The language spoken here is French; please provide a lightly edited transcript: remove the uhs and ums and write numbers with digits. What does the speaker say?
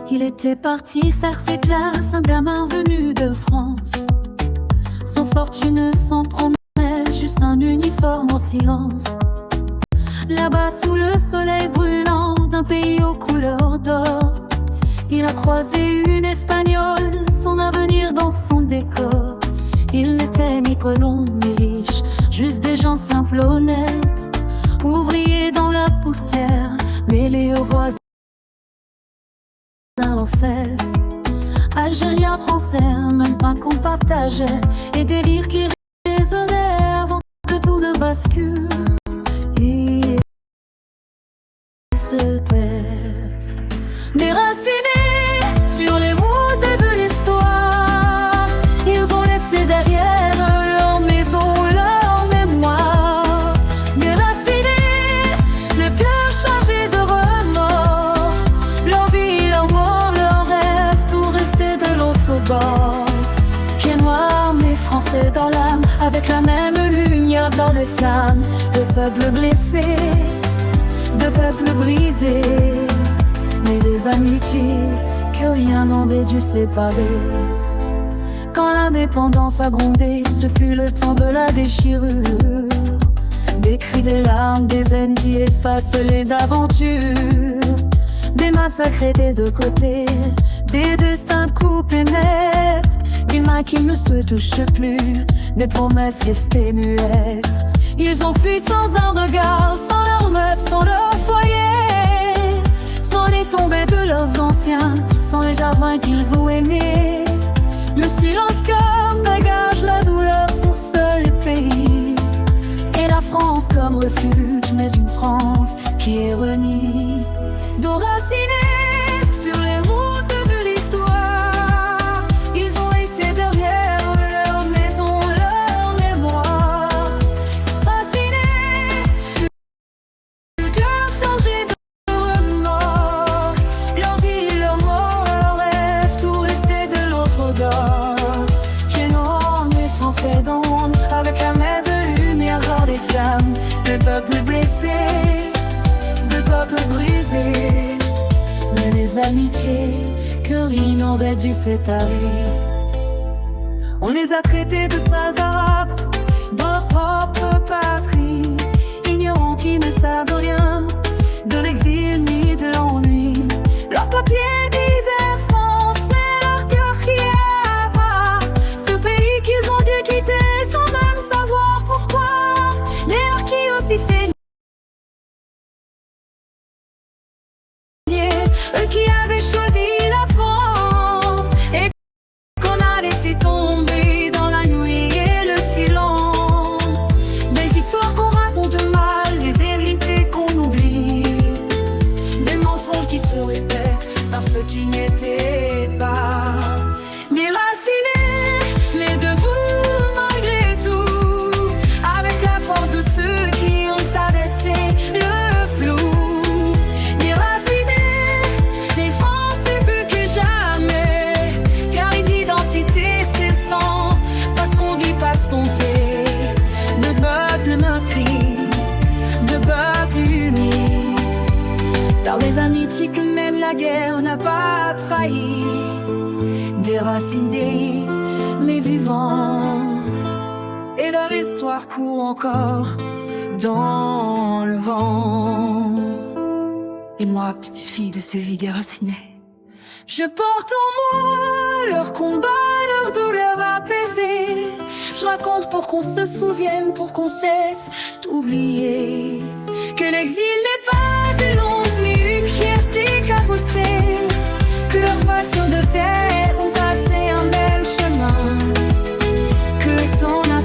Il était parti faire ses classes, un gamin venu de France. Sans fortune, sans promesse, juste un uniforme en silence. Là-bas sous le soleil brûlant d'un pays aux couleurs d'or, il a croisé une Espagnole, son avenir dans son décor. Il n'était ni colon ni riche, juste des gens simples, honnêtes, ouvriers dans la poussière, mêlés aux voisins en fait. Algériens, Français, même pas qu'on partageait, et des rires qui résonnaient avant que tout ne bascule. Et se taisent, déracinés sur les routes de l'histoire. Ils ont laissé derrière leur maison, leur mémoire. Déracinés, le cœur chargé de remords. Leur vie, leur mort, leur rêve, tout resté de l'autre bord. Pieds noirs mais français dans l'âme, avec la même lumière dans les flammes. De peuples blessés, de peuples brisés, mais des amitiés que rien n'aurait dû séparer. Quand l'indépendance a grondé, ce fut le temps de la déchirure. Des cris, des larmes, des haines qui effacent les aventures. Des massacres des deux côtés, des destins coupés nets, des mains qui ne se touchent plus, des promesses restées muettes. Ils ont fui sans un regard, sans leurs meubles, sans leur foyer, sans les tombées de leurs anciens, sans les jardins qu'ils ont aimés. Le silence comme bagage, la douleur pour seul pays. Et la France comme refuge, mais une France qui est renie. Déracinés sur les routes de l'histoire, ils ont laissé derrière leur maison, leur mémoire. Assassinés, le cœur chargé de remords. Leur vie, leur mort, leur rêve, tout resté de l'autre bord. Pieds noirs mais français dans l'ombre, avec la mer de lumière dans les flammes. De peuples blessés, de peuples brisés, mais les amitiés que rien n'aurait dû séparer. On les a traités de sales arabes dans leur propre patrie, ignorants qui ne savent rien de l'exil ni de l'ennui. Leur papier disait France, mais leur cœur criait Havre. Ce pays qu'ils ont dû quitter sans même savoir pourquoi. Les harkis aussi saignaient, eux qui avaient choisi la France et qu'on a laissé tomber dans la nuit et le silence. Des histoires qu'on raconte mal, des vérités qu'on oublie, des mensonges qui se répètent par ceux qui n'étaient pas. Déracinés, mais debout malgré tout, avec la force de ceux qui ont traversé le flou. Déracinés, les Français plus que jamais, car une identité c'est le sang, parce qu'on dit, parce qu'on fait. De peuples meurtris, de peuples unis, par des amitiés que même la guerre n'a pas trahi. Déracinés, mais vivants, et leur histoire court encore dans le vent. Et moi, petite fille de ces vies déracinées, je porte en moi leur combat, leur douleur apaisée. Je raconte pour qu'on se souvienne, pour qu'on cesse d'oublier que l'exil n'est pas une honte, mais une fierté cabossée, que leur passion de terre